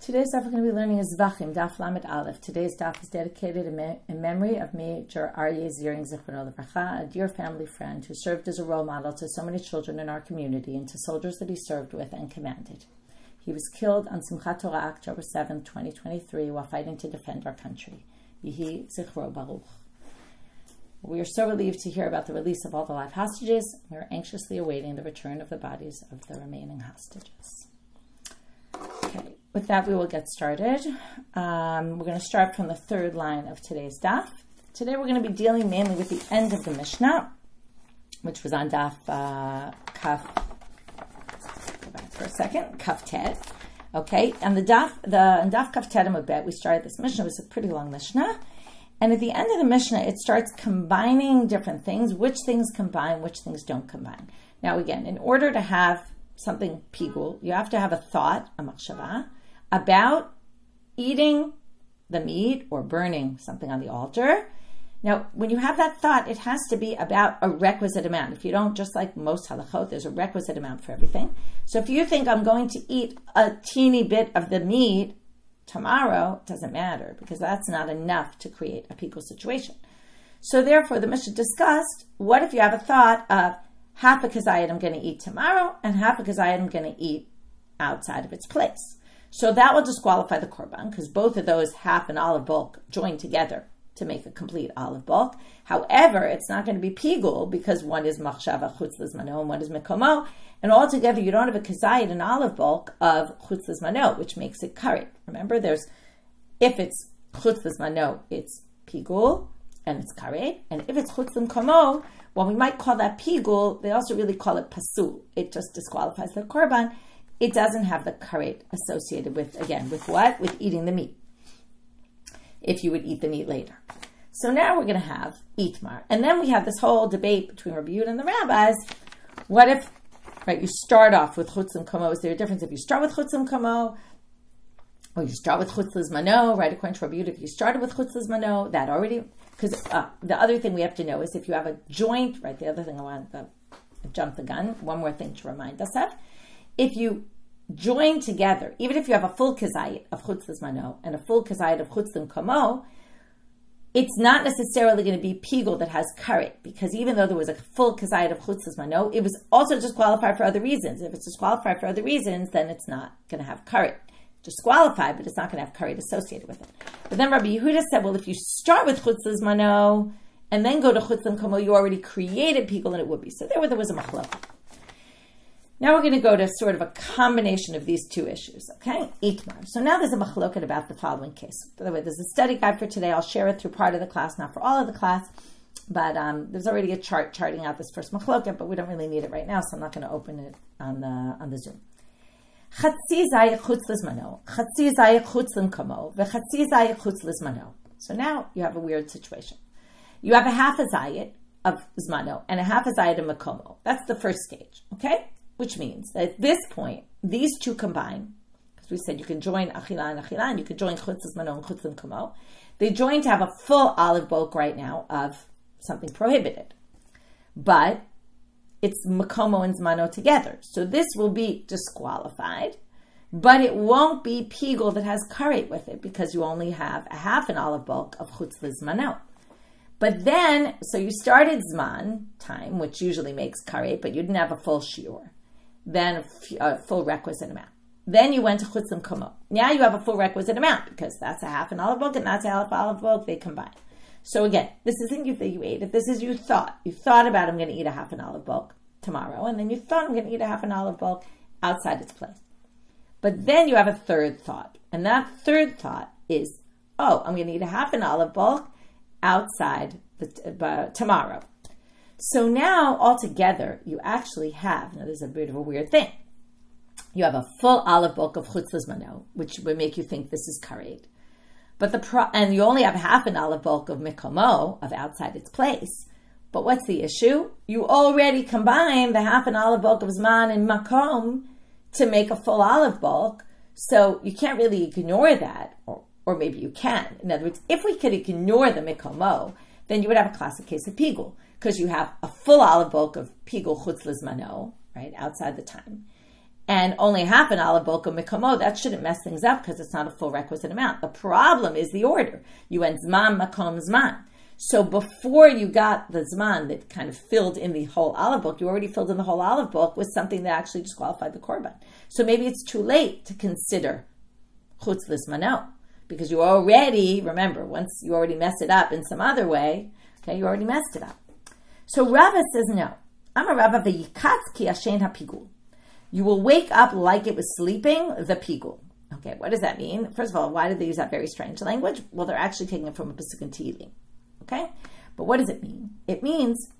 Today's daf we're going to be learning is Zevachim, Daf Lamed Aleph. Today's daf is dedicated in memory of Major Aryeh Ziering Zichrono Livracha, a dear family friend who served as a role model to so many children in our community and to soldiers that he served with and commanded. He was killed on Simchat Torah, October 7, 2023, while fighting to defend our country. Yehi Zichro Baruch. We are so relieved to hear about the release of all the live hostages. We are anxiously awaiting the return of the bodies of the remaining hostages. Okay. With that, we will get started. We're going to start from the third line of today's daf. Today, we're going to be dealing mainly with the end of the Mishna, which was on daf kaf. Go back for a second. Kaf tet. Okay, and in daf kaf tet and bet we started this Mishna. It was a pretty long Mishna, and at the end of the Mishna, it starts combining different things. Which things combine? Which things don't combine? Now, again, in order to have something pigul, you have to have a thought, a machshava, about eating the meat or burning something on the altar. Now, when you have that thought, it has to be about a requisite amount. If you don't, just like most halachot, there's a requisite amount for everything. So if you think I'm going to eat a teeny bit of the meat tomorrow, it doesn't matter because that's not enough to create a pigul situation. So therefore, the Mishna discussed, what if you have a thought of half a kazayit I'm going to eat tomorrow and half a kazayit I'm going to eat outside of its place. So that will disqualify the korban because both of those half and olive bulk join together to make a complete olive bulk. However, it's not going to be pigul because one is machshava chutz lizmano and one is mikomo, and altogether you don't have a kazayit and olive bulk of chutz lizmano, which makes it karet. Remember, if it's chutz lizmano, it's pigul and it's karet, and if it's chutz mikomo, well, we might call that pigul. They also really call it pasul. It just disqualifies the korban. It doesn't have the karet associated with, again, with what? With eating the meat. If you would eat the meat later. So now we're going to have itmar. And then we have this whole debate between Rabbi Yehuda and the rabbis. What if, right, you start off with chutz kamo? Is there a difference if you start with chutz kamo or you start with chutz lizmano, right? According to Rabbi Yehuda, if you started with chutz lizmano, that already, because the other thing we have to know is if you have a joint, right, the other thing I jumped the gun, one more thing to remind us of. If you join together, even if you have a full kazayit of chutz lizmano and a full kazayit of chutz kamo, it's not necessarily going to be pigul that has karet, because even though there was a full kazayit of chutz lizmano, it was also disqualified for other reasons. If it's disqualified for other reasons, then it's not going to have karet. Disqualified, but it's not going to have karet associated with it. But then Rabbi Yehuda said, well, if you start with chutz lizmano and then go to chutz kamo, you already created pigul, and it would be. So there was a machlok. Now we're going to go to sort of a combination of these two issues, okay? Itmar. So now there's a machloket about the following case. By the way, there's a study guide for today. I'll share it through part of the class, not for all of the class, but there's already a chart charting out this first machloket, but we don't really need it right now, so I'm not going to open it on the Zoom. Chatzi zayich chutz lizmano, chatzi zayich chutz limkamo, v'chatzi zayich chutz lizmano. So now you have a weird situation. You have a half a zayit of zmano and a half a zayit of makomo. That's the first stage, okay? Which means that at this point, these two combine, because we said you can join achila and achila, and you can join chutz lizmano and chutz limkamo. They join to have a full olive bulk right now of something prohibited. But it's makomo and zmano together. So this will be disqualified, but it won't be pigul that has karet with it because you only have a half an olive bulk of chutz lizmano. But then, so you started zman time, which usually makes karet, but you didn't have a full shiur. Then a full requisite amount. Then you went to chutz kamo. Now you have a full requisite amount because that's a half an olive bulk and that's a half olive bulk. They combine. So again, this isn't you that you ate. If this is you thought about I'm going to eat a half an olive bulk tomorrow, and then you thought I'm going to eat a half an olive bulk outside its place. But then you have a third thought, and that third thought is, oh, I'm going to eat a half an olive bulk outside tomorrow. So now, altogether, you actually have, now there's a bit of a weird thing. You have a full olive bulk of chutz lizmano, which would make you think this is karet. But and you only have half an olive bulk of mikomo, of outside its place. But what's the issue? You already combined the half an olive bulk of zman and makom to make a full olive bulk. So you can't really ignore that, or maybe you can. In other words, if we could ignore the mikomo, then you would have a classic case of pigul, because you have a full olive bulk of pigul chutz lizmano, right, outside the time. and only half an olive bulk of mikamo, that shouldn't mess things up because it's not a full requisite amount. The problem is the order. You went zman, makom, zman. So before you got the zman that kind of filled in the whole olive bulk, you already filled in the whole olive bulk with something that actually disqualified the korban. So maybe it's too late to consider chutz lizmano, because you already, remember, once you already messed it up in some other way, okay, you already messed it up. So Rava says no. I'm a Rava v'yikatz ki ashen ha-pigul. You will wake up like it was sleeping, the pigul. Okay, what does that mean? First of all, why did they use that very strange language? Well, they're actually taking it from a pasuk in Tehillim. Okay? But what does it mean? It means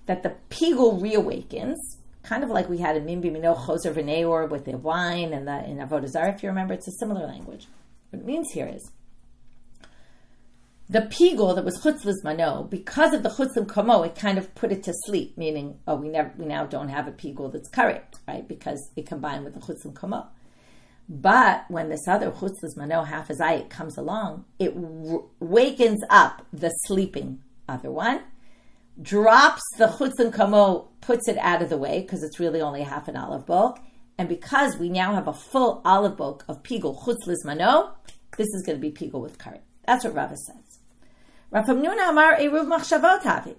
that the pigul reawakens, kind of like we had in Mimbi Mino Choser V'Neor with the wine and in Avodah Zarah, if you remember, it's a similar language. What it means here is the pigul that was chutz lizmano, because of the chutz l'mkomo, it kind of put it to sleep, meaning, we now don't have a pigul that's karet, right? Because it combined with the chutz l'mkomo. But when this other chutz lizmano hafazayit comes along, it wakens up the sleeping other one, drops the chutz l'mkomo, puts it out of the way because it's really only half an olive bulk. And because we now have a full olive bulk of pigul chutz lizmano, this is going to be pigul with karet. That's what Rava says. Rav Hamnuna Amar Eruv Machshavot Havi.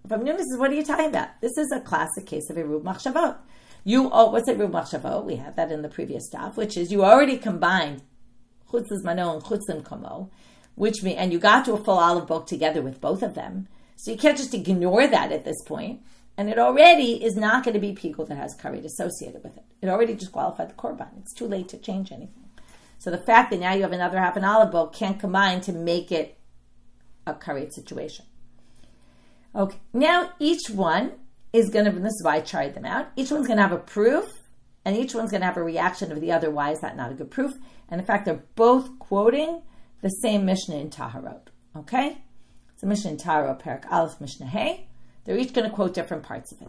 Rav Hamnuna says, what are you talking about? This is a classic case of Eruv Machshavot. What's Eruv Machshavot? We had that in the previous stuff, which is you already combined chutz lizmano and chutz l'mkomo, and you got to a full olive bulk together with both of them. So you can't just ignore that at this point. And it already is not going to be pigul that has karet associated with it. It already disqualified the korban. It's too late to change anything. So the fact that now you have another half an olive bulk can't combine to make it a karet situation. Okay, now each one is going to, this is why I tried them out, each one's going to have a proof, and each one's going to have a reaction of the other. Why is that not a good proof? And in fact, they're both quoting the same Mishna in Taharot. Okay? So Mishna in Taharot, Perak Aleph, Mishna Hey. They're each going to quote different parts of it.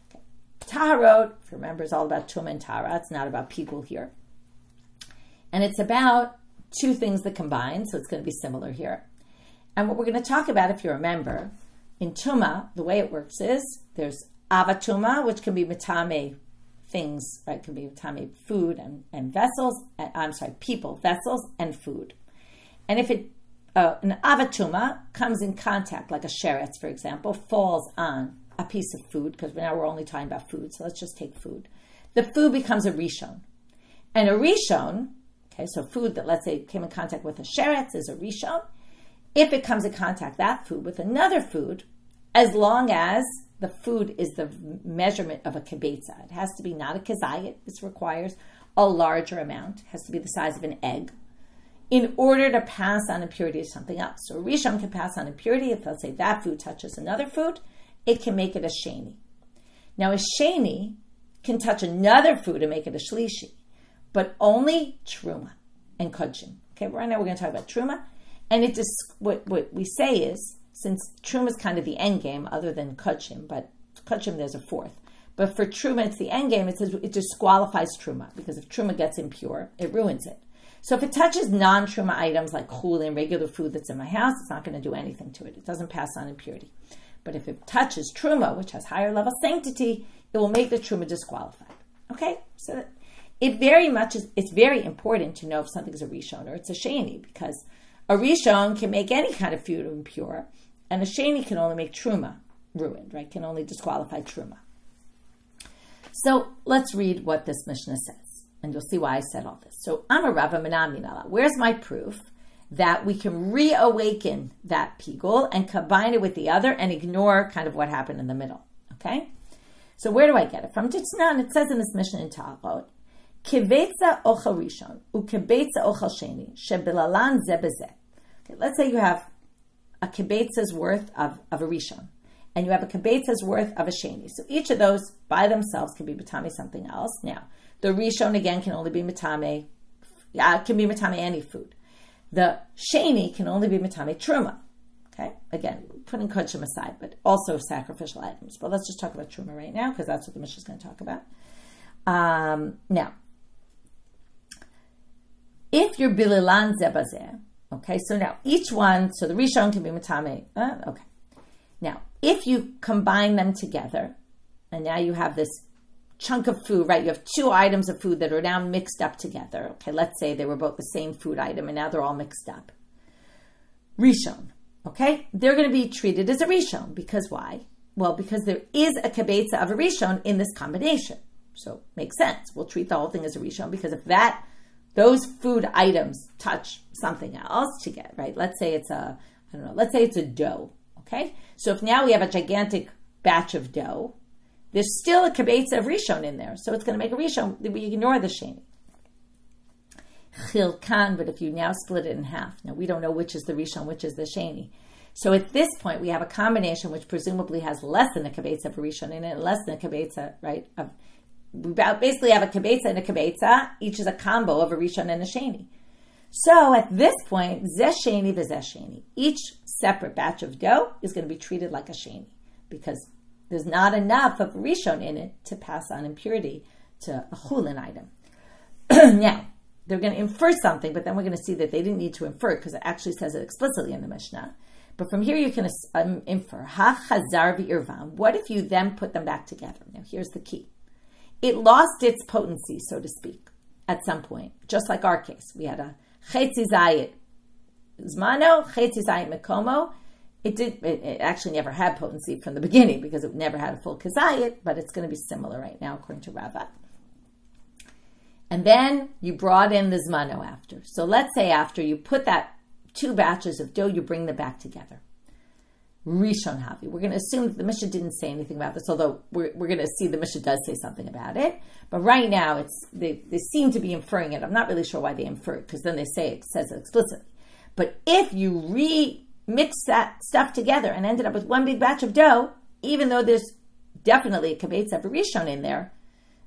Okay. Taharot, if you remember, is all about Tumah and Tahara. It's not about pigul here. And it's about two things that combine, so it's going to be similar here. And what we're going to talk about, if you remember, in Tumah, the way it works is there's avatuma, which can be mitame things, right? It can be mitame food and vessels. People, vessels, and food. And if an avatuma comes in contact, like a sheretz, for example, falls on a piece of food, because now we're only talking about food, so let's just take food. The food becomes a rishon. And a rishon, okay, so food that, let's say, came in contact with a sheretz is a rishon. If it comes in contact, that food, with another food, as long as the food is the measurement of a kibetza. It has to be not a kazayit. This requires a larger amount. It has to be the size of an egg in order to pass on impurity to something else. So a rishon can pass on impurity. If, let's say, that food touches another food, it can make it a sheni. Now, a sheni can touch another food and make it a shlishi, but only truma and kodshim. Okay, right now we're going to talk about truma. And it just, what we say is, since truma is kind of the end game, other than kodshim, but kodshim there's a fourth. But for truma, it's the end game. It says it disqualifies truma, because if truma gets impure, it ruins it. So if it touches non-truma items like chulin, regular food that's in my house, it's not going to do anything to it. It doesn't pass on impurity. But if it touches truma, which has higher level sanctity, it will make the truma disqualified. Okay, so it very much is. It's very important to know if something is a rishon or it's a sheni, because a rishon can make any kind of food impure, and a sheni can only make truma ruined, right? Can only disqualify truma. So let's read what this Mishna says, and you'll see why I said all this. So I'm a Rava Minam. Where's my proof that we can reawaken that pigul and combine it with the other and ignore kind of what happened in the middle? Okay? So where do I get it from? Tishrei, it says in this Mishna in Taharot, Kibetza ochel rishon, ukibetza ochel sheni, shebilalan ze bezeh. Okay, let's say you have a kibetza's worth of a rishon, and you have a kibetza's worth of a sheni. So each of those by themselves can be mitame something else. Now, the rishon again can only be mitame, can be mitame any food. The sheni can only be mitame truma. Okay, again, putting kodshim aside, but also sacrificial items. But let's just talk about truma right now, because that's what the Mishnah is going to talk about. Now, if you're bililan zebazeh, okay, so now each one, so the rishon can be mitame, okay. Now, if you combine them together, and now you have this chunk of food, right? You have two items of food that are now mixed up together. Okay, let's say they were both the same food item and now they're all mixed up. Rishon, okay? They're going to be treated as a Rishon. Because why? Well, because there is a kibetza of a Rishon in this combination. So, makes sense. We'll treat the whole thing as a Rishon because if those food items touch something else together, right? Let's say it's let's say it's a dough, okay? So if now we have a gigantic batch of dough, there's still a kibetza of Rishon in there. So it's going to make a Rishon. We ignore the sheni. Chilkan, but if you now split it in half, now we don't know which is the Rishon, which is the sheni. So at this point, we have a combination which presumably has less than a kibetza of Rishon in it, less than a kibetza, right? We basically have a kibetza and a kibetza. Each is a combo of a Rishon and a sheni. So at this point, zeh sheni v'zeh sheni. Each separate batch of dough is going to be treated like a sheni because there's not enough of Rishon in it to pass on impurity to a chulin item. Now, they're going to infer something, but then we're going to see that they didn't need to infer because it actually says it explicitly in the Mishnah. But from here you can infer, ha chazar v'irvam. What if you then put them back together? Now here's the key. It lost its potency, so to speak, at some point. Just like our case. We had a chetzi zayit zmano, chetzi zayit mekomo. It actually never had potency from the beginning because it never had a full kazayit, but it's going to be similar right now according to Rava. And then you brought in the zmano after. So let's say after you put that two batches of dough, you bring them back together. Rishon Havi. We're going to assume that the Mishnah didn't say anything about this, although we're going to see the Mishnah does say something about it. But right now, they seem to be inferring it. I'm not really sure why they infer it, because then it says it explicitly. But if you remix that stuff together and ended up with one big batch of dough, even though there's definitely a kibetza of a Rishon in there,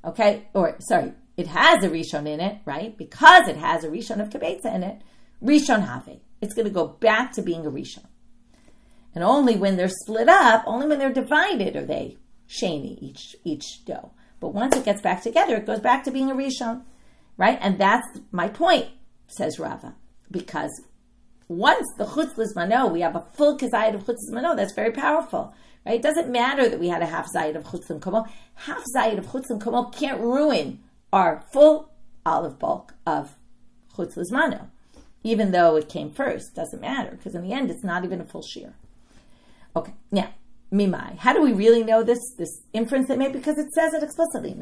okay, it has a Rishon in it, right? Because it has a Rishon of kibetza in it, Rishon Havi. It's going to go back to being a Rishon. And only when they're split up, only when they're divided are they sheni, each dough. But once it gets back together, it goes back to being a Rishon, right? And that's my point, says Rava. Because once the chutz l'zmano, we have a full kazayit of chutz l'zmano, that's very powerful, right? It doesn't matter that we had a half zayit of chutz l'mkomo. Half zayit of chutz l'mkomo can't ruin our full olive bulk of chutz l'zmano. Even though it came first, doesn't matter, because in the end, it's not even a full shear. Okay, now, mimai. How do we really know this inference they made? Because it says it explicitly.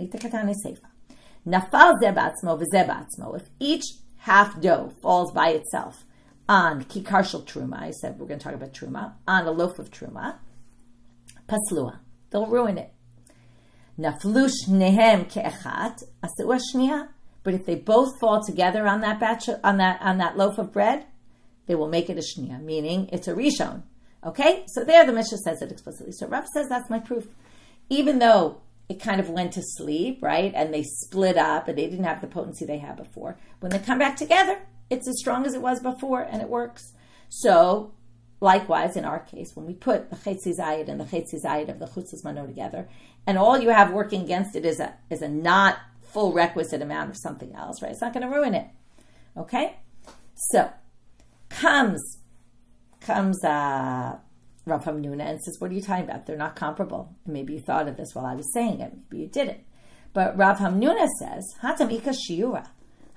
Nafal zebatzmo v'zebatzmo. If each half dough falls by itself on kikar shel truma, I said we're going to talk about truma, on a loaf of truma, paslua, they'll ruin it. Naflush nehem ke'echat asua shniya. But if they both fall together on that batch, on that loaf of bread, they will make it a shniya, meaning it's a rishon. Okay, so there the Mishnah says it explicitly. So Rav says that's my proof. Even though it kind of went to sleep, right, and they split up and they didn't have the potency they had before, when they come back together, it's as strong as it was before and it works. So likewise, in our case, when we put the chetzi zayit and the chetzi zayit of the chutz l'zmano together, and all you have working against it is a not full requisite amount of something else, right? It's not going to ruin it. Okay? So, comes Rav Hamnuna and says, what are you talking about? They're not comparable. And maybe you thought of this while I was saying it. Maybe you didn't. But Rav Hamnuna says, Hatamika shiura,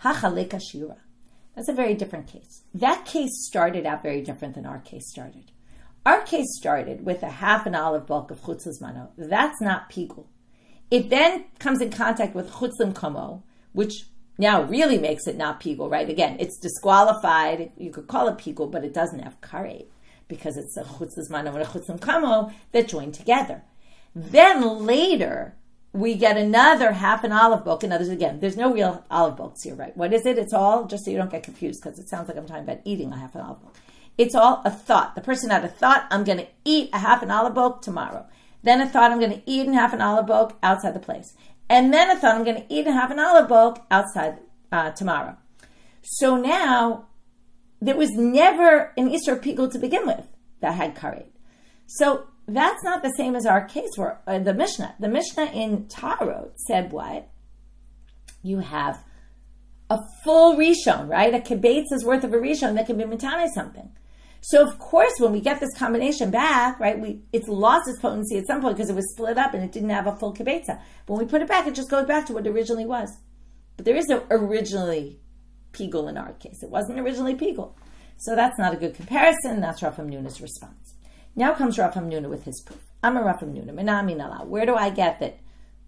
hachaleka shiura. That's a very different case. That case started out very different than our case started. Our case started with a half an olive bulk of chutz l'zmano. That's not pigul. It then comes in contact with chutz l'mkomo, which now really makes it not pigul, right? Again, it's disqualified. You could call it pigul, but it doesn't have karet because it's a chutz l'zmano and a chutz l'mkomo that join together. Then later, we get another half an olive bulk. In others, again, there's no real olive bulks here, right? What is it? It's all, just so you don't get confused, because it sounds like I'm talking about eating a half an olive bulk. It's all a thought. The person had a thought, I'm going to eat a half an olive bulk tomorrow. Then a thought, I'm going to eat a half an olive bulk outside the place. And then a thought, I'm going to eat a half an olive bulk outside tomorrow. So now, there was never an Isser pigul to begin with that had karet. So that's not the same as our case where the Mishnah in Tarot said what? You have a full rishon, right? A kibetza's worth of a rishon that can be mitane something. So of course, when we get this combination back, right, it's lost its potency at some point because it was split up and it didn't have a full kibetza. But when we put it back, it just goes back to what it originally was. But there is no originally pigul in our case. It wasn't originally pigul. So that's not a good comparison. That's Rav Hamnuna's response. Now comes Rav Hamnuna with his proof. I'm a Rav Hamnuna. Minami nala. Where do I get that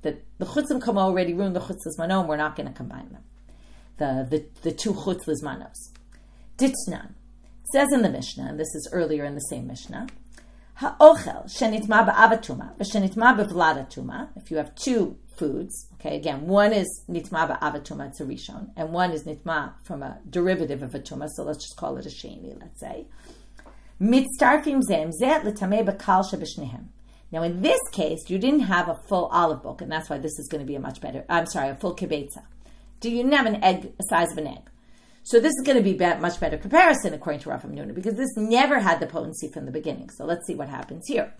the chutzim kamo already ruined the chutzlas mano and we're not going to combine them? The two chutzlas manos. Ditnan. It says in the Mishna, and this is earlier in the same Mishna, ha'ochel shenitma ba'avatuma v'shenitma b'vladatuma. If you have two foods, okay, again, one is nitma ba'avatuma, it's a rishon, and one is nitma from a derivative of a tuma, so let's just call it a sheni, let's say. Mitztarfim zem zeh l'tamei b'kal shebishnehem. Now, in this case, you didn't have a full olive book, and that's why this is going to be a full kibetza. You didn't have an egg, the size of an egg. So this is going to be much better comparison, according to Rav Hamnuna, because this never had the potency from the beginning. So let's see what happens here.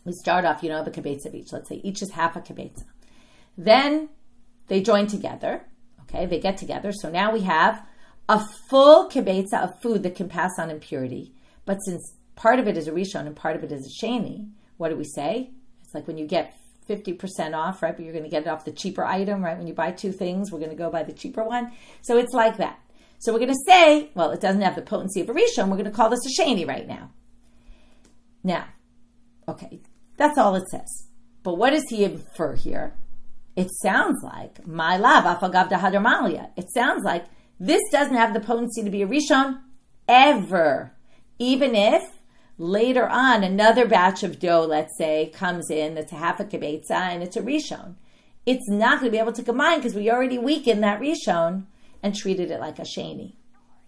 We start off, the kibetza of each. Let's say each is half a kibetza. Then they join together. Okay, they get together. So now we have a full kibetza of food that can pass on impurity. But since part of it is a rishon and part of it is a sheni, what do we say? It's like when you get 50% off, right? But you're going to get it off the cheaper item, right? When you buy two things, we're going to go buy the cheaper one. So it's like that. So we're going to say, well, it doesn't have the potency of a rishon. We're going to call this a sheni right now. Now, okay, that's all it says. But what does he infer here? It sounds like, my lav afagav dahadar malia. It sounds like this doesn't have the potency to be a rishon ever. Even if later on, another batch of dough, let's say, comes in that's a half a kibetza and it's a rishon. It's not going to be able to combine because we already weakened that rishon and treated it like a sheni.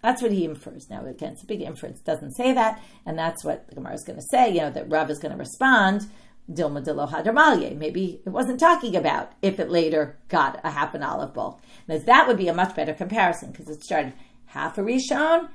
That's what he infers. Now, again, it's a big inference. It doesn't say that, and that's what the Gemara is going to say, that Rav is going to respond, Dilma de lo hadar malye. Maybe it wasn't talking about if it later got a half an olive bowl. Now, that would be a much better comparison because it started half a rishon,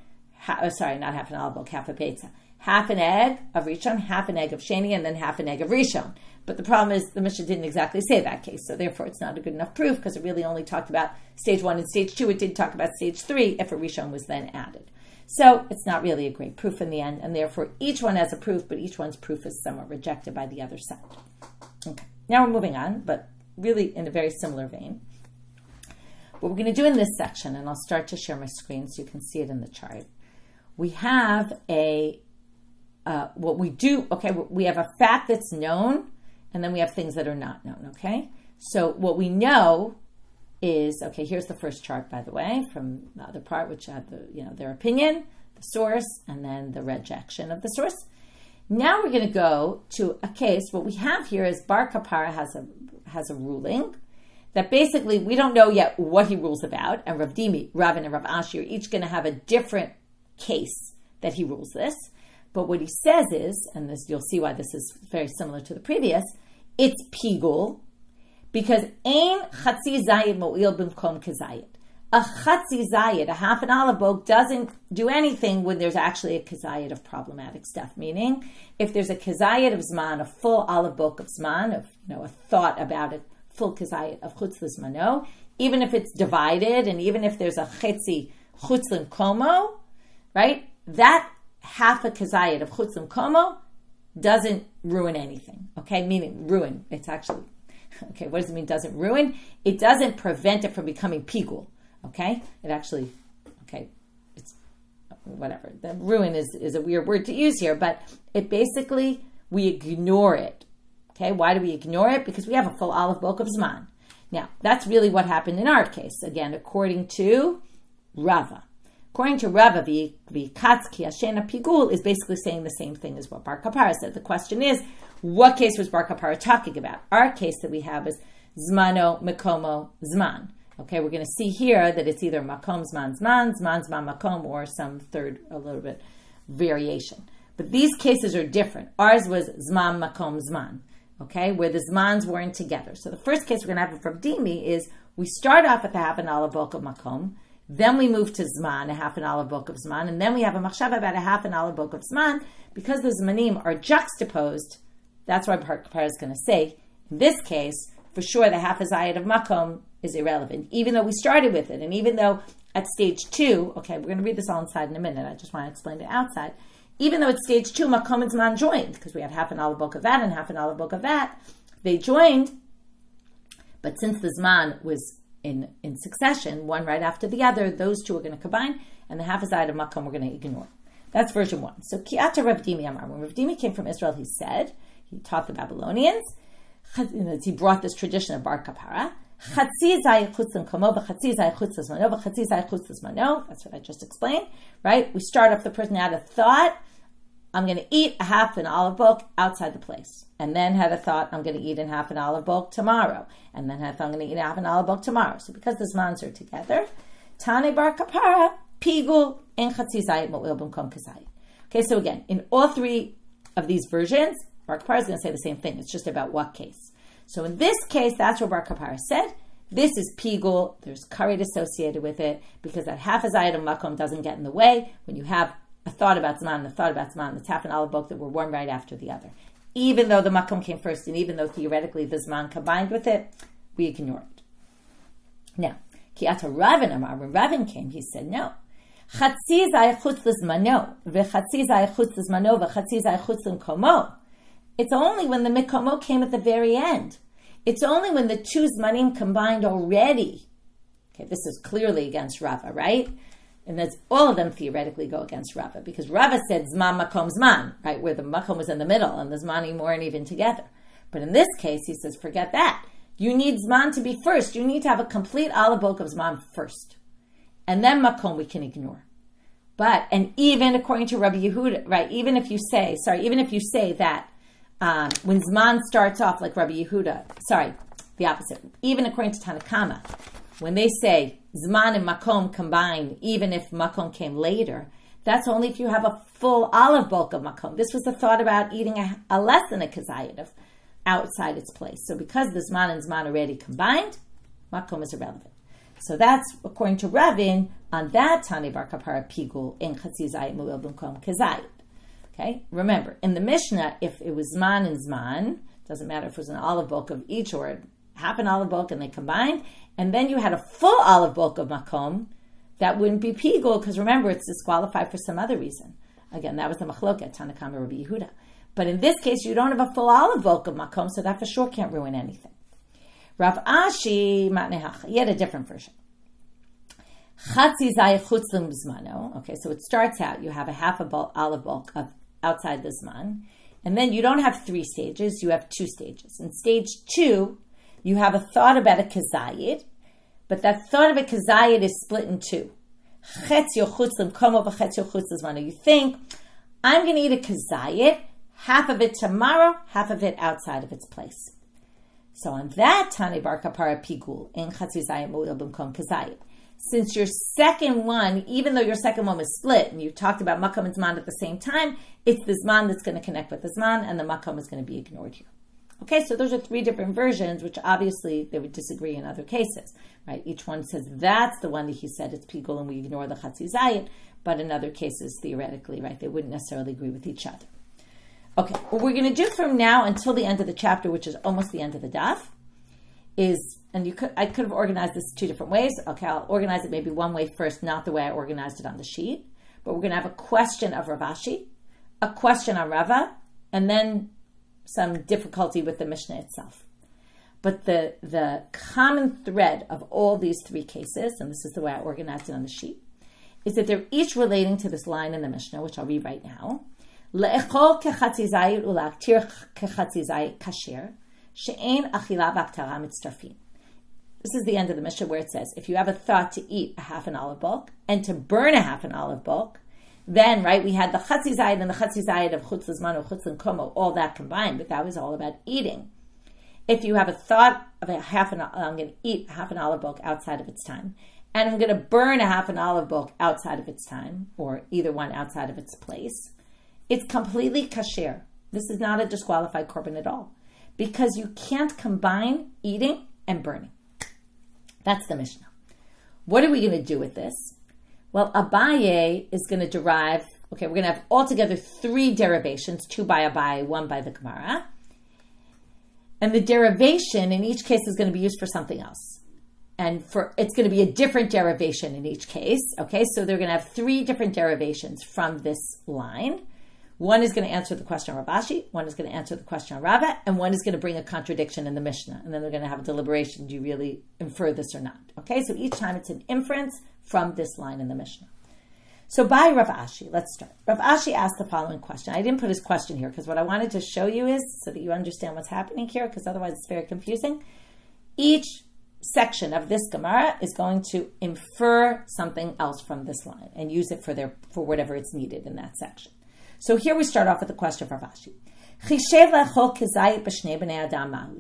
not half an olive bowl, half a pizza. Half an egg of rishon, half an egg of sheni, and then half an egg of rishon. But the problem is the Mishna didn't exactly say that case, so therefore it's not a good enough proof because it really only talked about stage 1 and stage 2. It did talk about stage 3 if a rishon was then added. So it's not really a great proof in the end, and therefore each one has a proof, but each one's proof is somewhat rejected by the other side. Okay, now we're moving on, but really in a very similar vein. What we're going to do in this section, and I'll start to share my screen so you can see it in the chart, we have we have a fact that's known, and then we have things that are not known, okay? So what we know is, here's the first chart, by the way, from the other part, which had their opinion, the source, and then the rejection of the source. Now we're going to go to a case. What we have here is Bar Kapara has a ruling that basically we don't know yet what he rules about, and Rav Dimi, Rav and Rav Ashi are each going to have a different case that he rules this. But what he says is, and this you'll see why this is very similar to the previous, it's pigul, because ein chatzi zayid mo'il b'mkom kazayid. A chatzi zayid, a half an olive bowl, doesn't do anything when there's actually a kazayid of problematic stuff. Meaning, if there's a kazayid of zman, a full olive bowl of zman, of a thought about it, full kazayid of chutzlas mano, even if it's divided, and even if there's a chetzi chutzlin komo, right? That half a kazayid of chutzlim komo doesn't ruin anything, okay? Meaning ruin. It's actually, okay, what does it mean doesn't ruin? It doesn't prevent it from becoming pigul, okay? It actually, okay, it's whatever. The ruin is a weird word to use here, but it basically, we ignore it, okay? Why do we ignore it? Because we have a full olive bowl of zman. Now, that's really what happened in our case. Again, according to Rava. According to Rava, v'katzki ashena pigul is basically saying the same thing as what Bar Kapara said. The question is, what case was Bar Kapara talking about? Our case that we have is zmano, mekomo, zman. Okay, we're going to see here that it's either makom, zman, zman, zman, zman, makom, or some third, a little bit variation. But these cases are different. Ours was zman, makom, zman. Okay, where the zmans weren't together. So the first case we're going to have from Dimi is we start off with a half an olive bowl of makom. Then we move to zman, a half an olive bowl of zman, and then we have a machshava about a half an olive bowl of zman. Because the zmanim are juxtaposed, that's why Bar Kapara is going to say, in this case, for sure the half a zayid of makom is irrelevant, even though we started with it, and even though at stage 2, okay, we're going to read this all inside in a minute. I just want to explain it outside. Even though at stage 2, makom and zman joined, because we had half an olive bulk of that and half an olive bulk of that, they joined. But since the zman was in succession, one right after the other, those two are going to combine, and the half a zayid of makom we're going to ignore. That's version 1. So ki'ata Rav Dimi Amar. When Rav Dimi came from Israel, he said, he taught the Babylonians, he brought this tradition of bar kapara. That's what I just explained, right? We start off the person had a thought, I'm going to eat a half an olive bulk outside the place. And then had a thought, I'm going to eat a half an olive bulk tomorrow. And then had a thought, I'm going to eat a half an olive bulk tomorrow. So because the zmans are together, Tane bar kapara, pigul in chatzi zayit mo'il b'mkom kazayit. Okay, so again, in all 3 of these versions, bar kapara is going to say the same thing. It's just about what case. So in this case, that's what bar kapara said. This is pigul. There's karet associated with it because that half a zayid of makom doesn't get in the way. When you have a thought about zman and a thought about zman, it's half an olive bulk that were one right after the other. Even though the makom came first and even though theoretically the zman combined with it, we ignore it. Now, ki'ata Ravin Amar, when Ravin came, he said no. Chatzi zayid chutz l'zmano v'chatzi zayid chutz l'zmano v'chatzi zayid chutz l'mkomo. It's only when the mikomo came at the very end. It's only when the 2 zmanim combined already. Okay, this is clearly against Rava, right? And that's all of them theoretically go against Rava because Rava said zman makom zman, right? Where the makom was in the middle and the zmanim weren't even together. But in this case, he says, forget that. You need zman to be first. You need to have a complete olive bulk of zman first. And then makom we can ignore. But, and even according to Rabbi Yehuda, right? Even if you say that when zman starts off like Rabbi Yehuda, the opposite. Even according to Tanakama, when they say zman and makom combine, even if makom came later, that's only if you have a full olive bulk of makom. This was the thought about eating a less than a kazayid of outside its place. So because the zman and zman already combined, makom is irrelevant. So that's according to Ravin on that Tani bar kapara pigul in chatzi zayid mu'il b'mkom kazayid. Okay, remember, in the Mishna, if it was zman and zman, doesn't matter if it was an olive bulk of each or half an olive bulk and they combined, and then you had a full olive bulk of makom, that wouldn't be pigul, because remember, it's disqualified for some other reason. Again, that was the machloket, Tanakama Rabbi Yehuda. But in this case, you don't have a full olive bulk of makom, so that for sure can't ruin anything. Rav Ashi, he had a different version. Chatzi zayich chutzlim b'zmano. Okay, so it starts out, you have a half a olive bulk of outside the zman, and then you don't have 3 stages, you have 2 stages. In stage 2, you have a thought about a kazayid, but that thought of a kazayid is split in 2. You think, I'm going to eat a kazayid, half of it tomorrow, half of it outside of its place. So on that Tani bar kapara pigul in chatzi zayid mu'il b'mkom kazayid. Since your second one, even though your second one was split, and you talked about makom and zman at the same time, it's the zman that's going to connect with the zman, and the makom is going to be ignored here. Okay, so those are 3 different versions, which obviously they would disagree in other cases, right? Each one says that's the one that he said it's pigul, and we ignore the chatzi zayid, but in other cases, theoretically, right, they wouldn't necessarily agree with each other. Okay, what we're going to do from now until the end of the chapter, which is almost the end of the daf, is, and I could have organized this 2 different ways. Okay, I'll organize it maybe one way first, not the way I organized it on the sheet. But we're going to have a question of Rav Ashi, a question on Rava, and then some difficulty with the Mishnah itself. But the common thread of all these 3 cases, and this is the way I organized it on the sheet, is that they're each relating to this line in the Mishnah, which I'll read right now. Le'echol kechatzi zayid ula'aktir kechatzi zayid kasher. She'ein achila v'aktara mitztarfin. This is the end of the Mishnah where it says, if you have a thought to eat a half an olive bulk and to burn a half an olive bulk, then, right, we had the chatzi zayid and the chatzi zayid of chutz l'zman or chutz l'mkomo, all that combined, but that was all about eating. If you have a thought of I'm going to eat half an olive bulk outside of its time, and I'm going to burn a half an olive bulk outside of its time, or either one outside of its place, it's completely kasher. This is not a disqualified korban at all, because you can't combine eating and burning. That's the Mishnah. What are we going to do with this? Well, Abaye is going to derive, okay, we're going to have altogether 3 derivations, 2 by Abaye, 1 by the Gemara. And the derivation in each case is going to be used for something else. it's going to be a different derivation in each case. Okay, so they're going to have 3 different derivations from this line. One is going to answer the question of Rav Ashi, one is going to answer the question of Rava, and one is going to bring a contradiction in the Mishnah. And then they're going to have a deliberation. Do you really infer this or not? Okay, so each time it's an inference from this line in the Mishnah. So by Rav Ashi, let's start. Rav Ashi asked the following question. I didn't put his question here because what I wanted to show you is so that you understand what's happening here, because otherwise it's very confusing. Each section of this Gemara is going to infer something else from this line and use it for whatever it's needed in that section. So here we start off with the question of Rav Ashi.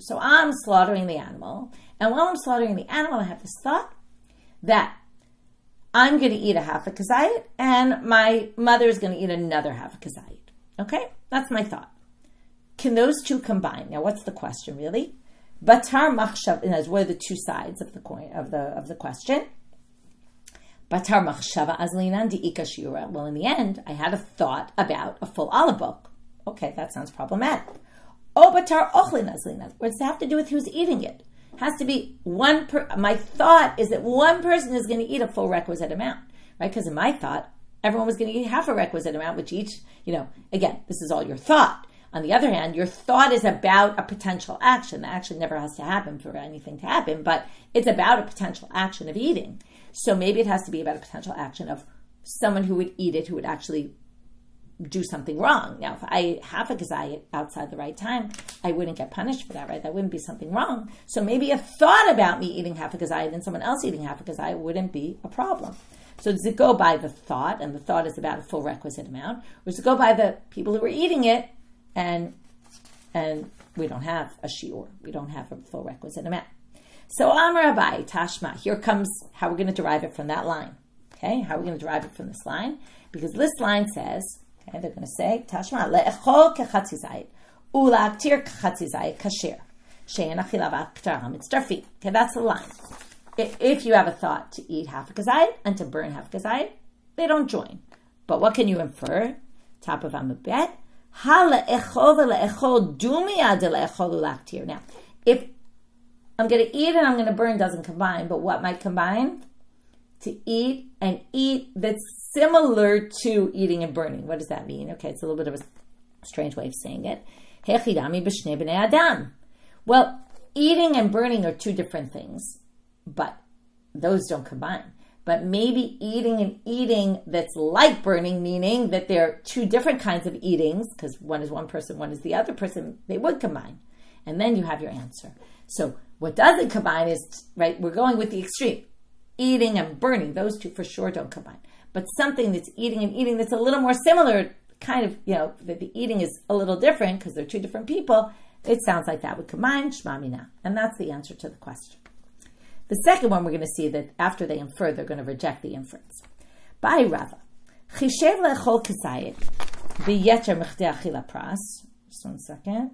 So I'm slaughtering the animal, and while I'm slaughtering the animal, I have this thought that I'm going to eat a half a kazayit, and my mother is going to eat another half a kazayit. Okay, that's my thought. Can those two combine? Now, what's the question really? Batar machshav, and what are the two sides of the coin of the question? Batar machshava azlinan diika shiura. Well, in the end, I had a thought about a full olive book. Okay, that sounds problematic. Oh, batar ochlin azlinan. What does it have to do with who's eating it? It has to be one. My thought is that one person is going to eat a full requisite amount, right? Because in my thought, everyone was going to eat half a requisite amount, which each, again, this is all your thought. On the other hand, your thought is about a potential action. The action never has to happen for anything to happen, but it's about a potential action of eating. So maybe it has to be about a potential action of someone who would eat it, who would actually do something wrong. Now, if I half a kazayit outside the right time, I wouldn't get punished for that, right? That wouldn't be something wrong. So maybe a thought about me eating half a kazayit and someone else eating half a kazayit wouldn't be a problem. So does it go by the thought, and the thought is about a full requisite amount, or does it go by the people who were eating it, and we don't have a shiur, we don't have a full requisite amount. So Amar Abai, Tashma, here comes how we're going to derive it from that line. Okay, how are we going to derive it from this line? Because this line says, okay, they're going to say, Tashma, le'echol kechatzi zayit, u'la'aktir kechatzi zayit kasher, she'en achilav aktar hamitztarfi. Okay, that's the line. If you have a thought to eat half a kazayit and to burn half a kazayit, they don't join. But what can you infer? Top of Amabet, ha le'echol ve'le'echol dumiyad le'echol u'la'aktir. Now, if I'm going to eat and I'm going to burn doesn't combine, but what might combine? To eat and eat that's similar to eating and burning. What does that mean? Okay, it's a little bit of a strange way of saying it. Hechidami b'shnei b'nei adam. Well, eating and burning are two different things, but those don't combine. But maybe eating and eating that's like burning, meaning that they're two different kinds of eatings, because one is one person, one is the other person, they would combine. And then you have your answer. So what doesn't combine is, right, we're going with the extreme. Eating and burning, those two for sure don't combine. But something that's eating and eating that's a little more similar, kind of, that the eating is a little different because they're two different people, it sounds like that would combine, shma mina. And that's the answer to the question. The second one, we're going to see that after they infer, they're going to reject the inference. By Rava, Chishev le'echol kazayit b'yeter mechdei achila pras. Just 1 second.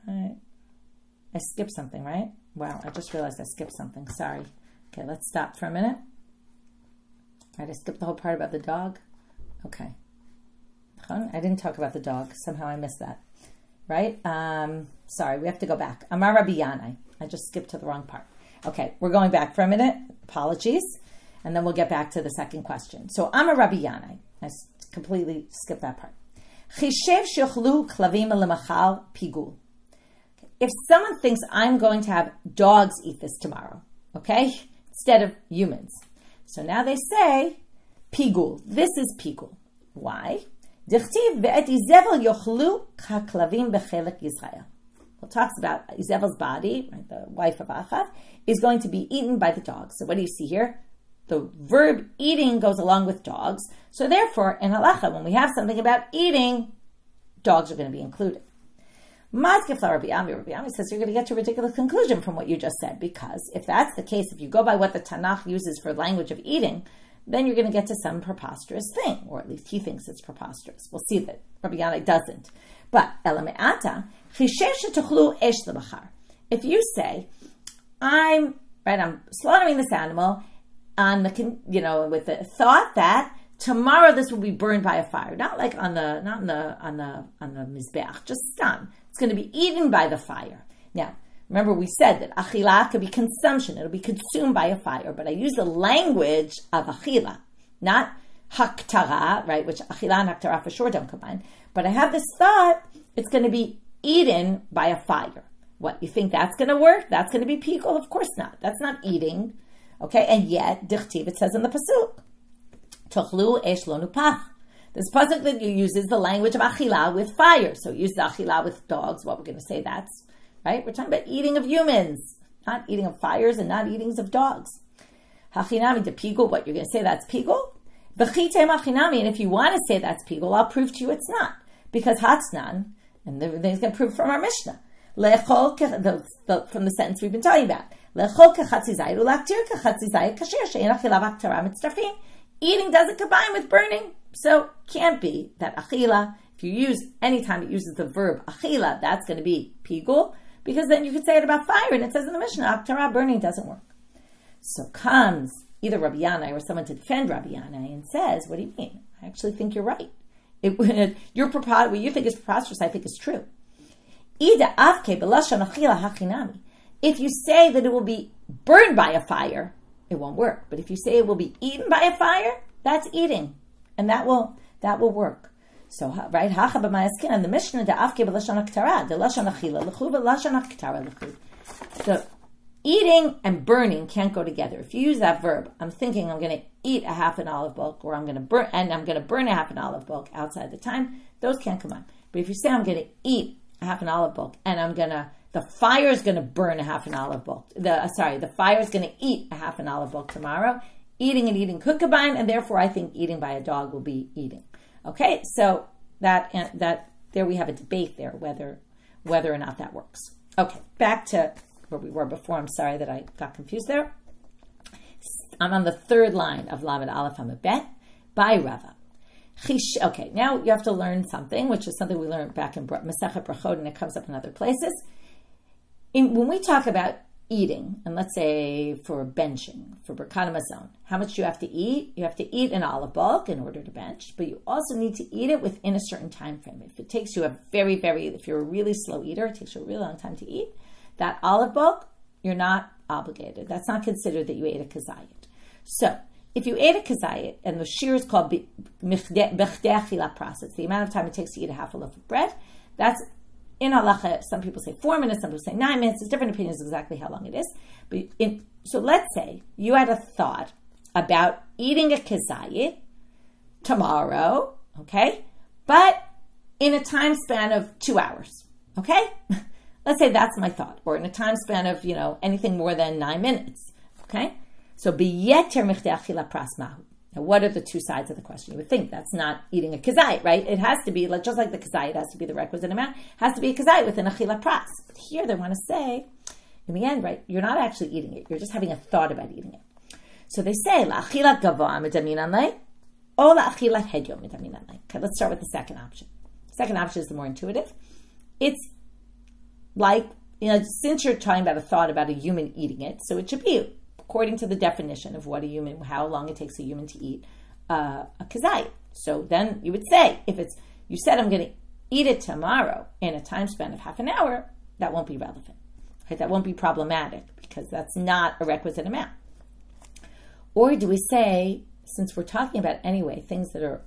I skipped something, right? Wow, I just realized I skipped something. Sorry. Okay, let's stop for a minute. Right, I skipped the whole part about the dog. Okay. I didn't talk about the dog. Somehow I missed that. Right? Sorry, we have to go back. Amar Rabbi Yanai. I just skipped to the wrong part. Okay, we're going back for a minute. Apologies. And then we'll get back to the second question. So Amar Rabbi Yanai. I completely skipped that part. Chishev shechlu klavim lemachal pigul. If someone thinks I'm going to have dogs eat this tomorrow, okay, instead of humans. So now they say, pigul. This is pigul. Why? Dichtiv ve'et Izevel yochlu ka'klavim bechelek Yisrael. Well, it talks about Izevel's body, right, the wife of Achav, is going to be eaten by the dogs. So what do you see here? The verb eating goes along with dogs. So therefore, in halacha, when we have something about eating, dogs are going to be included. Rabbi Ami says you're going to get to a ridiculous conclusion from what you just said, because if that's the case, if you go by what the Tanakh uses for language of eating, then you're going to get to some preposterous thing, or at least he thinks it's preposterous. We'll see that Rabbi Yanai doesn't. But if you say, I'm slaughtering this animal on the, with the thought that tomorrow this will be burned by a fire, not on the mizbeach, just stam. It's going to be eaten by the fire. Now, Remember, we said that achila could be consumption. It'll be consumed by a fire. But I use the language of achila, not haktara, right? Which achila and haktara for sure don't combine. But I have this thought, it's going to be eaten by a fire. What, you think that's going to work? That's going to be pigul? Of course not. That's not eating. Okay, and yet, dichtiv, it says in the pasuk, tochlu esh lo nupach. This pasuk that you use is the language of achila with fire. So use the achila with dogs. What we're going to say that's, right? We're talking about eating of humans, not eating of fires and not eatings of dogs. Hachinami de pigul, what you're going to say that's pigul? V'chitem hachinami, and if you want to say that's pigul, I'll prove to you it's not. Because hatznan, and he's going to prove from our Mishna, from the sentence we've been talking about, eating doesn't combine with burning, so can't be that achila. If you use any time it uses the verb achila, that's going to be pigul, because then you could say it about fire, and it says in the Mishnah, aktara, burning doesn't work. So comes either Rabbi Yanai or someone to defend Rabbi Yanai and says, what do you mean? I actually think you're right. What you think is preposterous, I think is true. If you say that it will be burned by a fire, it won't work. But if you say it will be eaten by a fire, that's eating, and that will work. So right, and the Mishna the eating and burning can't go together. If you use that verb, I'm thinking I'm going to eat a half an olive bulk, or I'm going to burn a half an olive bulk outside the time. Those can't combine. But if you say I'm going to eat a half an olive bulk, and the fire is going to burn a half an olive bulk. The fire is going to eat a half an olive bulk tomorrow. Eating and eating could combine, and therefore I think eating by a dog will be eating. Okay, so that there we have a debate there whether or not that works. Okay, back to where we were before. I'm sorry that I got confused there. I'm on the third line of Lamed Aleph Amud Bet by Rava. Okay, now you have to learn something, which is something we learned back in Masechet Brachot, and it comes up in other places. When we talk about eating, and let's say for benching, for Birkat Hamazon, how much do you have to eat? You have to eat an olive bulk in order to bench, but you also need to eat it within a certain time frame. If it takes you if you're a really slow eater, it takes you a really long time to eat, that olive bulk, you're not obligated. That's not considered that you ate a kazayit. So, if you ate a kazayit, and the shear is called bechdei achila process, the amount of time it takes to eat a half a loaf of bread, that's in halacha. Some people say 4 minutes, some people say 9 minutes. There's different opinions exactly how long it is. So let's say you had a thought about eating a kazayit tomorrow, okay, but in a time span of 2 hours, okay? Let's say that's my thought, or in a time span of, anything more than 9 minutes, okay? So, biyeter michdei achila pras mahu. Now, what are the two sides of the question? You would think that's not eating a kazayit, right? It has to be, just like the kazayit has to be the requisite amount, has to be a kazayit with an achila pras. But here they want to say, in the end, right, you're not actually eating it. You're just having a thought about eating it. So they say, la'achila gavoa medamin anlei, or la'achila hedyo medamin anlei. Okay, let's start with the second option. The second option is the more intuitive. It's like, since you're talking about a thought about a human eating it, so it should be according to the definition of how long it takes a human to eat a kazayit. So then you would say, you said I'm going to eat it tomorrow in a time span of half an hour, that won't be relevant. Right? That won't be problematic because that's not a requisite amount. Or do we say, since we're talking about anyway things that are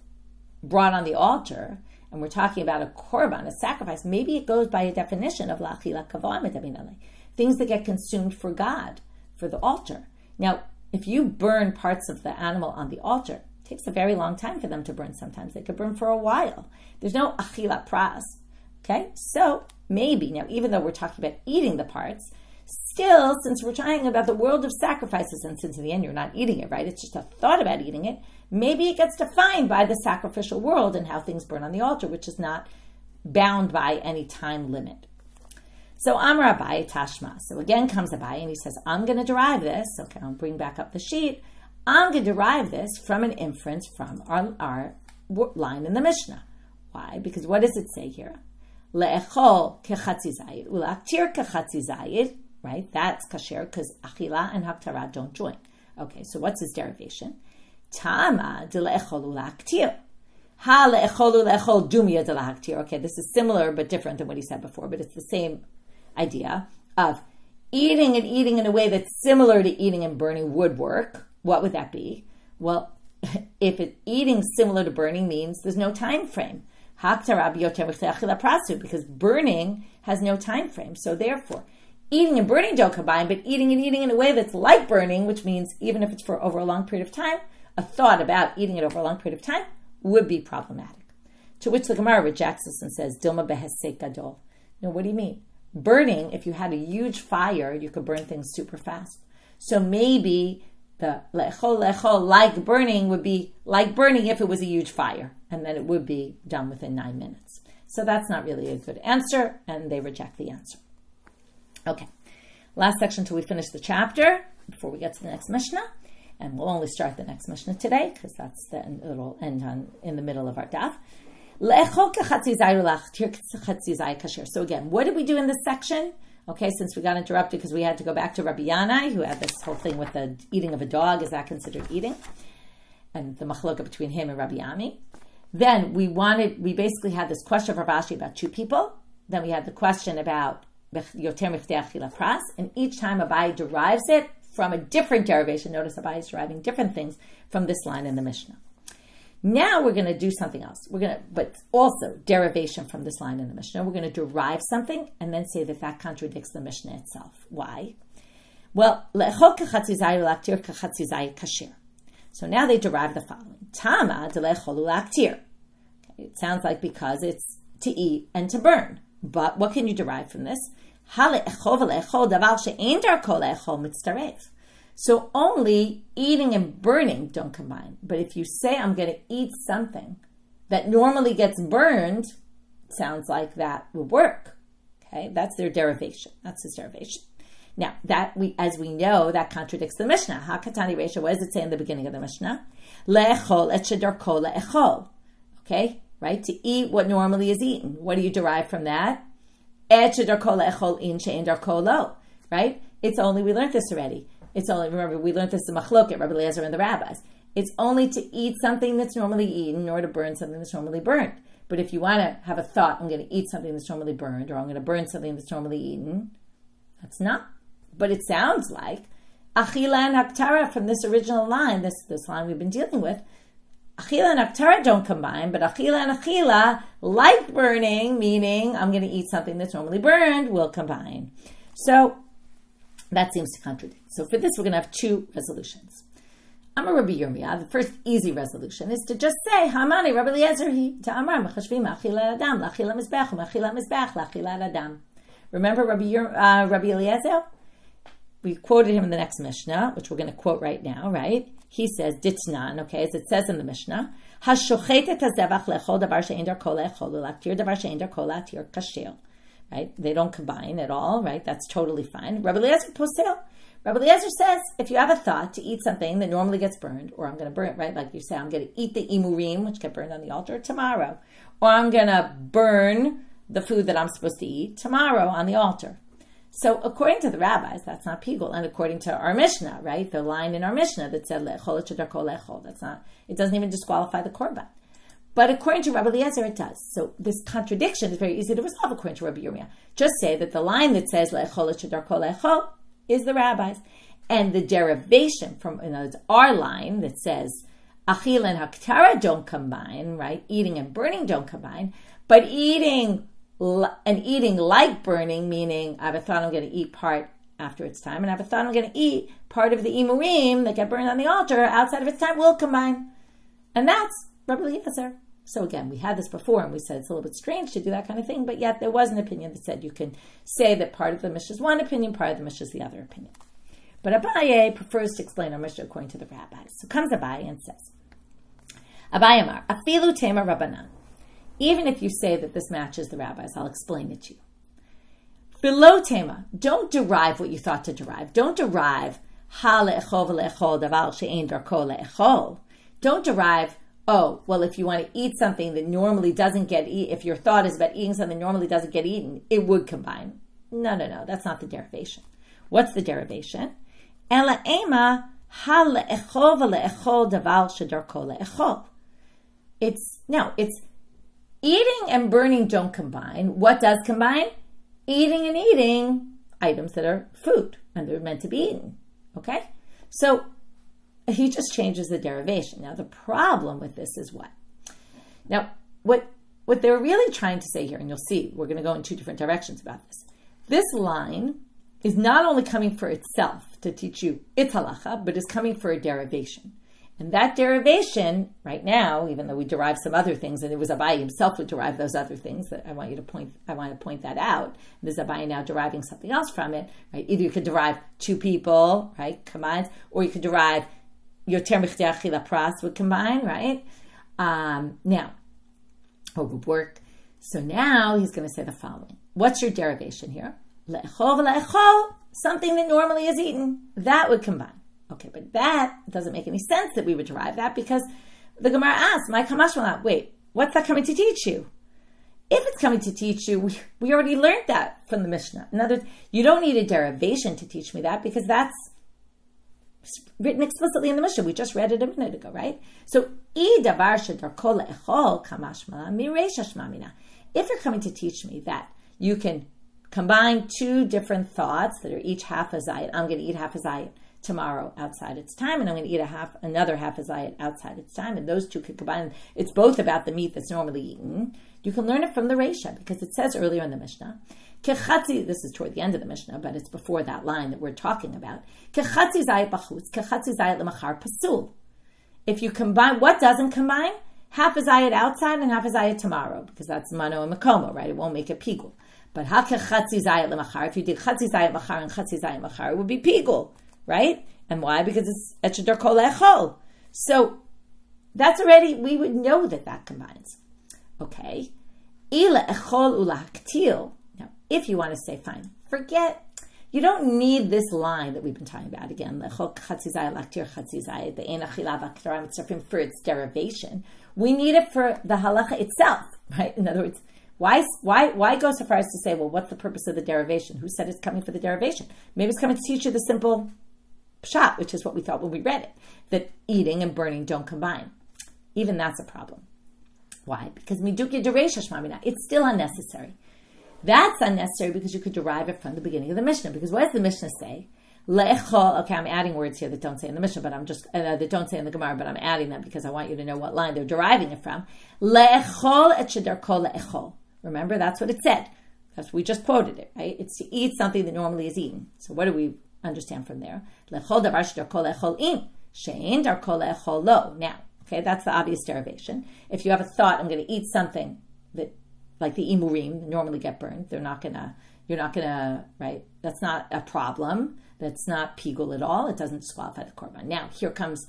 brought on the altar, and we're talking about a korban, a sacrifice, maybe it goes by a definition of la'achila kavoa medamin alei, things that get consumed for God, for the altar. Now, if you burn parts of the animal on the altar, it takes a very long time for them to burn. Sometimes they could burn for a while. There's no achila pras. Okay? So, maybe, now even though we're talking about eating the parts, still, since we're talking about the world of sacrifices, and since in the end you're not eating it, right? It's just a thought about eating it, maybe it gets defined by the sacrificial world and how things burn on the altar, which is not bound by any time limit. So Amar Abaye Tashma. So again comes Abaye and he says, I'm going to derive this. Okay, I'll bring back up the sheet. I'm going to derive this from an inference from our line in the Mishnah. Why? Because what does it say here? Le'echol kechatzi zayid, u'la'aktir kechatzi zayid. Right? That's kasher because achila and haktara don't join. Okay, so what's his derivation? Tama de le'echol u'la'aktir. Ha le'echol u'la'echol dumya de la'aktir. Okay, this is similar but different than what he said before, but it's the same idea of eating and eating in a way that's similar to eating and burning would work. What would that be? Well, if eating similar to burning means there's no time frame. Because burning has no time frame. So therefore, eating and burning don't combine, but eating and eating in a way that's like burning, which means even if it's for over a long period of time, a thought about eating it over a long period of time would be problematic. To which the Gemara rejects this and says, Dilma behesek gadol. No, what do you mean? Burning, if you had a huge fire, you could burn things super fast. So maybe the lechol like burning would be like burning if it was a huge fire, and then it would be done within 9 minutes. So that's not really a good answer, and they reject the answer. Okay, last section till we finish the chapter, before we get to the next Mishnah, and we'll only start the next Mishnah today, because it'll end in the middle of our daf. So again, what did we do in this section? Okay, since we got interrupted because we had to go back to Rabbi Yanai, who had this whole thing with the eating of a dog. Is that considered eating? And the machloka between him and Rabbi Yami. Then we basically had this question of Rav Ashi about two people. Then we had the question about yoter miftei achila pras, and each time Abai derives it from a different derivation. Notice Abai is deriving different things from this line in the Mishnah. Now we're going to do something else. But also derivation from this line in the Mishnah. We're going to derive something and then say that contradicts the Mishnah itself. Why? Well, so now they derive the following. Tama delecholu laktir. It sounds like because it's to eat and to burn. But what can you derive from this? So only eating and burning don't combine. But if you say I'm going to eat something that normally gets burned, sounds like that would work. Okay, that's their derivation. That's his derivation. Now, as we know, that contradicts the Mishnah. Hakatani Reisha, what does it say in the beginning of the Mishnah? Le'echol et shedarko le'echol. Okay, right? To eat what normally is eaten. What do you derive from that? Et shedarko le'echol in she'en darko lo. Right? It's only, we learned this already. It's only, remember, we learned this in Machloket, Rabbi Eliezer and the rabbis. It's only to eat something that's normally eaten or to burn something that's normally burned. But if you want to have a thought, I'm going to eat something that's normally burned, or I'm going to burn something that's normally eaten, that's not. But it sounds like achila and haktara from this original line, this line we've been dealing with, achila and haktara don't combine, but achila and achila, like burning, meaning I'm going to eat something that's normally burned, will combine. So that seems to contradict. So for this, we're going to have two resolutions. Amar Rabbi Yirmiyah, the first easy resolution is to just say, Hamani Rabbi Eliezer hi, ta'amar mechashvim achila adam, lachila mizbech, mechila mizbech, lachila adam. Remember Rabbi Eliezer? We quoted him in the next Mishnah, which we're going to quote right now, right? He says, Ditnan, okay, as it says in the Mishnah, Hashochet hazevach lechol davar she'en darko le'echol, u'laktir davar she'en darko la'tir kasher. Right? They don't combine at all, right? That's totally fine. Rabbi Eliezer posel. Rabbi Eliezer says, if you have a thought to eat something that normally gets burned, or I'm going to burn it, right? Like you say, I'm going to eat the imurim, which get burned on the altar, tomorrow. Or I'm going to burn the food that I'm supposed to eat tomorrow on the altar. So according to the rabbis, that's not pigul. And according to our Mishnah, right? The line in our Mishnah that said, le'echol chedarko le'echol, that's not, it doesn't even disqualify the korban. But according to Rabbi Eliezer, it does. So this contradiction is very easy to resolve according to Rabbi Yirmiyah. Just say that the line that says le'echol chedarko le'echol is the rabbis. And the derivation from our line that says achila and haktara don't combine, right? Eating and burning don't combine. But eating like burning, meaning I have a thought I'm going to eat part after its time, and I have a thought I'm going to eat part of the imurim that get burned on the altar outside of its time will combine. And that's Rabbi Eliezer. So again, we had this before, and we said it's a little bit strange to do that kind of thing, but yet there was an opinion that said you can say that part of the Mishnah is one opinion, part of the Mishnah is the other opinion. But Abaye prefers to explain our Mishnah according to the rabbis. So comes Abaye and says, Abaye Amar, afilu tema rabbanan. Even if you say that this matches the rabbis, I'll explain it to you. Below tema, don't derive what you thought to derive. Don't derive ha le'echol v'le'echol davar she'en darko le'echol. Don't derive, oh, well, if you want to eat something that normally doesn't get eaten, if your thought is about eating something that normally doesn't get eaten, it would combine. No, that's not the derivation. What's the derivation? Ela ema ha le'echol v'le'echol davar shedarko le'echol. It's eating and burning don't combine. What does combine? Eating and eating items that are food and they're meant to be eaten. Okay? So he just changes the derivation. Now the problem with this is what? Now, what they're really trying to say here, and you'll see, we're going to go in two different directions about this. This line is not only coming for itself to teach you its halacha, but is coming for a derivation. And that derivation, right now, even though we derive some other things, and it was Abaye himself who derived those other things, that I want to point that out. There's Abaye now deriving something else from it, right? Either you could derive two people, right, combined, or you could derive yoter michdei achila pras would combine, right? Now, or would work. So now he's going to say the following. What's your derivation here? Le'echol v'le'echol, something that normally is eaten, that would combine. Okay, but that doesn't make any sense that we would derive that, because the Gemara asks, "My kamashmalat." Wait, what's that coming to teach you? If it's coming to teach you, we already learned that from the Mishna. In other words, you don't need a derivation to teach me that, because that's written explicitly in the Mishna. We just read it a minute ago, right? So, if you're coming to teach me that you can combine two different thoughts that are each half a zayit, I'm going to eat half a zayit tomorrow outside its time, and I'm going to eat another half a zayit outside its time, and those two could combine. It's both about the meat that's normally eaten. You can learn it from the Reisha, because it says earlier in the Mishnah, Kechatzi, this is toward the end of the Mishnah, but it's before that line that we're talking about. Kechatzi zayit b'chutz, kechatzi zayit l'machar pasul. If you combine, what doesn't combine? Half a zayit outside and half a zayit tomorrow, because that's mano and makomo, right? It won't make a pigul. But ha kechatzi zayit l'machar, if you did chatzi zayit machar and chatzi zayit machar, it would be pigul, right? And why? Because it's etchedar kol echol. So that's already, we would know that combines. Okay. Ila echol ulahaktil. Now, if you want to say, fine, forget, you don't need this line that we've been talking about again, for its derivation. We need it for the halacha itself, right? In other words, why go so far as to say, well, what's the purpose of the derivation? Who said it's coming for the derivation? Maybe it's coming to teach you the simple pshat, which is what we thought when we read it, that eating and burning don't combine. Even that's a problem. Why? Because midukya dereisha shmamina, it's still unnecessary. That's unnecessary because you could derive it from the beginning of the Mishnah. Because what does the Mishnah say? Le'echol. Okay, I'm adding words here that don't say in the Mishnah, but I'm just that don't say in the Gemara, but I'm adding them because I want you to know what line they're deriving it from. Le'echol et shedarko le'echol. Remember, that's what it said. We just quoted it, right? It's to eat something that normally is eaten. So what do we understand from there? Le'echol davar shedarko le'echol im she'ein darko le'echol lo. Now, okay, that's the obvious derivation. If you have a thought, I'm going to eat something that, like the imurim, normally get burned. You're not gonna, right? That's not a problem. That's not pigul at all. It doesn't disqualify the korban. Now, here comes,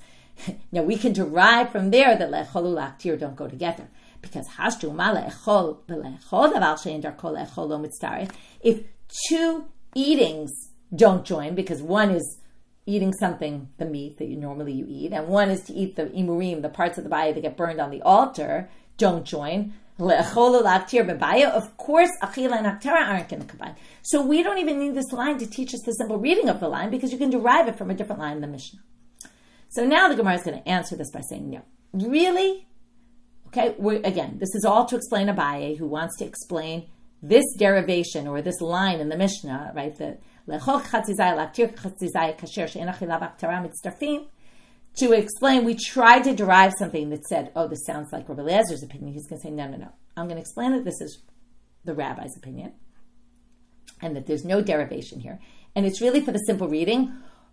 now we can derive from there that le'echol u'la'aktir don't go together. Because hashtu ma le'echol v'le'echol davar she'ein darko le'echol lo mitztarech. If two eatings don't join, because one is eating something, the meat that you normally eat, and one is to eat the imurim, the parts of the body that get burned on the altar, don't join. Of course, achila and aktara aren't going to combine. So we don't even need this line to teach us the simple reading of the line, because you can derive it from a different line in the Mishnah. So now the Gemara is going to answer this by saying, no. Really? Okay, again, this is all to explain Abaye, who wants to explain this derivation or this line in the Mishnah, right? To explain, we tried to derive something that said, oh, this sounds like Rabbi Eliezer opinion. He's going to say, no. I'm going to explain that this is the rabbi's opinion and that there's no derivation here. And it's really for the simple reading.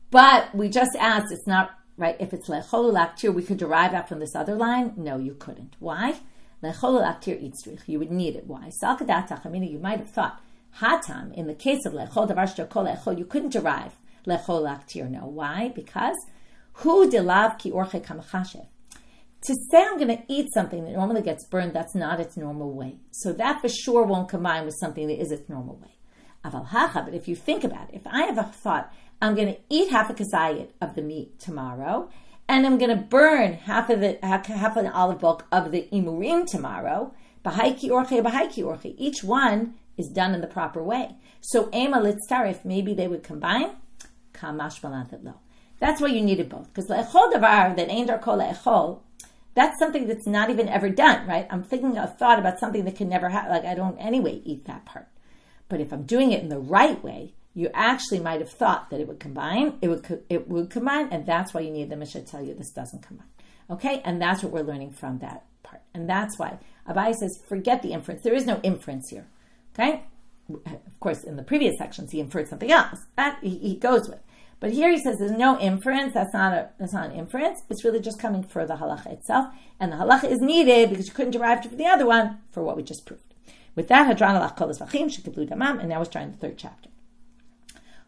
But we just asked, it's not, right, if it's le'echol u'la'aktir, we could derive that from this other line. No, you couldn't. Why? Le'echol u'la'aktir itzrich. You would need it. Why? Salkadatach, I mean, you might have thought, hatam, in the case of le'echol davar sh'darko le'echol, you couldn't derive le'echol u'la'aktir. No. Why? Because Hu delav ki orche kamachashev. To say I'm going to eat something that normally gets burned, that's not its normal way. So that for sure won't combine with something that is its normal way. Aval hacha, but if you think about it, if I have a thought, I'm going to eat half a kazayit of the meat tomorrow, and I'm going to burn half of an olive bulk of the imurim tomorrow, b'hai ki orche. Each one is done in the proper way. So ema litztarif, maybe they would combine. Kamash malantet lo. That's why you needed both. Because le'echol davar that ein darko le'echol, that's something that's not even ever done, right? I'm thinking a thought about something that can never happen. Like, I don't anyway eat that part. But if I'm doing it in the right way, you actually might have thought that it would combine. It would combine, and that's why you need the Mishna to tell you this doesn't combine. Okay, and that's what we're learning from that part. And that's why Abai says, forget the inference. There is no inference here. Okay? Of course, in the previous sections, he inferred something else. That he goes with. But here he says there's no inference. That's not an inference. It's really just coming for the halacha itself. And the halacha is needed because you couldn't derive it from the other one for what we just proved. With that, Hadran alach kol Zevachim shekiblu damam, and now we're starting the third chapter.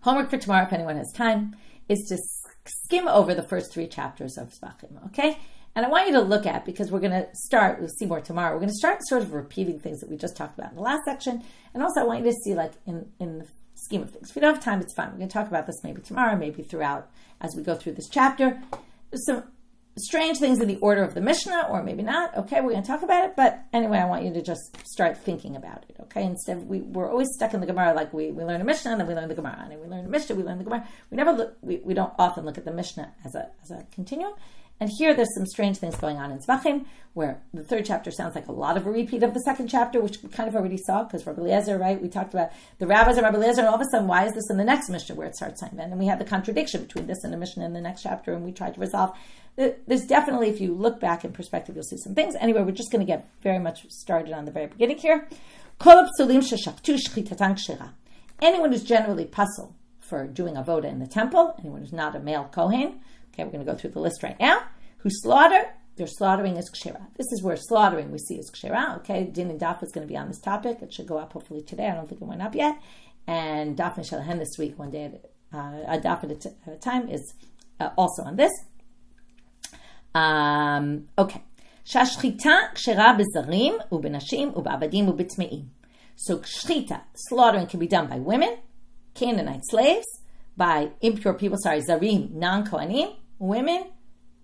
Homework for tomorrow, if anyone has time, is to skim over the first 3 chapters of Zevachim, okay? And I want you to look at, because we're going to start, we'll see more tomorrow, we're going to start sort of repeating things that we just talked about in the last section. And also I want you to see, like, in the scheme of things. If we don't have time, it's fine. We're going to talk about this maybe tomorrow, maybe throughout as we go through this chapter. There's some strange things in the order of the Mishnah, or maybe not. Okay, we're going to talk about it. But anyway, I want you to just start thinking about it, okay? Instead of, we're always stuck in the Gemara, like we learn a Mishnah, and then we learn the Gemara. And then we learn a Mishnah, we learn the Gemara. We don't often look at the Mishnah as a continuum. And here there's some strange things going on in Zevachim, where the third chapter sounds like a lot of a repeat of the second chapter, which we kind of already saw, because Rabbi Eliezer, right? We talked about the rabbis of Rabbi Eliezer, and all of a sudden, why is this in the next Mishnah where it starts saying that? And we had the contradiction between this and the Mishnah in the next chapter, and we tried to resolve. There's definitely, if you look back in perspective, you'll see some things. Anyway, we're just going to get very much started on the very beginning here. Anyone who's generally puzzled for doing avoda in the temple, anyone who's not a male kohen, okay, we're going to go through the list right now, who slaughter, their slaughtering is kshera. This is where slaughtering we see is kshera, okay? Din and Daf is going to be on this topic. It should go up hopefully today. I don't think it went up yet. And Daf Mishalahen this week, one day a Daf at a time, is also on this. Okay. Shashchita kshera bezarim ubenashim ubavadim ubitmeim. So shchita, slaughtering, can be done by women, Canaanite slaves, by impure people, zarim, non-kohanim, women,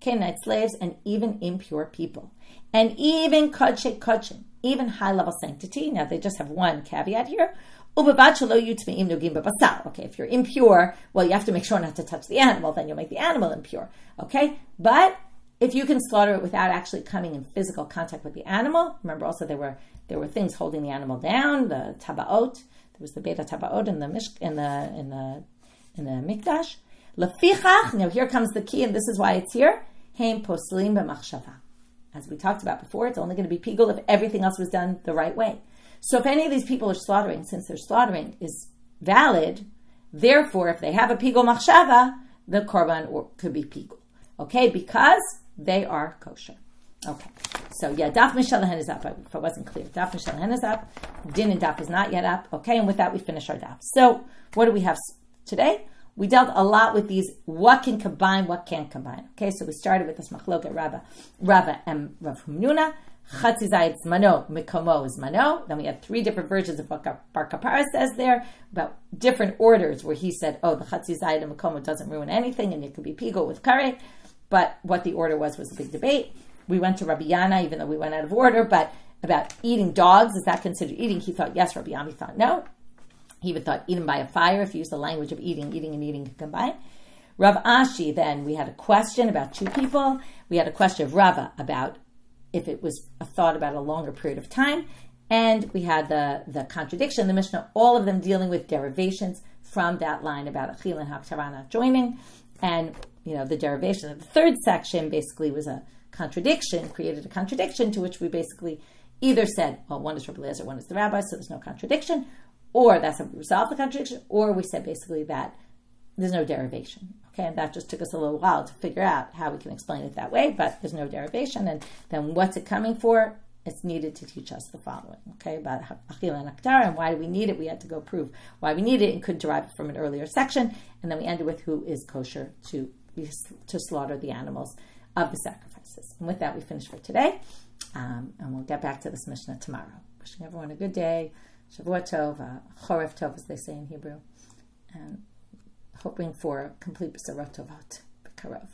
Canaanite slaves, and even impure people. And even kodshe kodshim, even high-level sanctity. Now, they just have one caveat here. Okay, if you're impure, well, you have to make sure not to touch the animal, then you'll make the animal impure. Okay? But if you can slaughter it without actually coming in physical contact with the animal, remember also there were things holding the animal down, the tabaot. There was the beta tabaot in the mikdash. Lefichach, now here comes the key, and this is why it's here. Heim poslim b'machshava. As we talked about before, it's only going to be pigul if everything else was done the right way. So if any of these people are slaughtering, since their slaughtering is valid, therefore, if they have a pigul machshava, the korban could be pigul. Okay, because they are kosher. Okay, so yeah, Daf Mishalahen is up. If I wasn't clear, Daf Mishalahen is up. Din and Daf is not yet up. Okay, and with that we finish our Daf. So what do we have today? We dealt a lot with these, what can combine, what can't combine. Okay, so we started with this machloket Rava and Rav Hamnuna. Chatzi zayit zmano, mikomo zmano. Then we had 3 different versions of what Bar Kapara says there, about different orders where he said, oh, the chatzi zayit and mikomo doesn't ruin anything, and it could be pigul with karet. But what the order was a big debate. We went to Rabbi Yana, even though we went out of order, but about eating dogs, is that considered eating? He thought yes, Rabbi Yana thought no. He even thought eating by a fire, if you use the language of eating can combine. Rav Ashi, then we had a question about 2 people. We had a question of Rava about if it was a thought about a longer period of time. And we had the contradiction, the Mishnah, all of them dealing with derivations from that line about Achil and Haktarah not joining. And, the derivation of the third section basically was a contradiction, created a contradiction to which we basically either said, well, one is Rabbi Eliezer, one is the rabbi, so there's no contradiction. Or that's how we resolve the contradiction, or we said basically that there's no derivation. Okay, and that just took us a little while to figure out how we can explain it that way, but there's no derivation. And then what's it coming for? It's needed to teach us the following, okay, about Achila and Aktar, and why do we need it? We had to go prove why we need it and could derive it from an earlier section. And then we ended with who is kosher to slaughter the animals of the sacrifices. And with that, we finish for today, and we'll get back to this Mishnah tomorrow. Wishing everyone a good day. Shavua Tov, Choref Tov, as they say in Hebrew, and hoping for complete B'sarot Tovot, B'karov.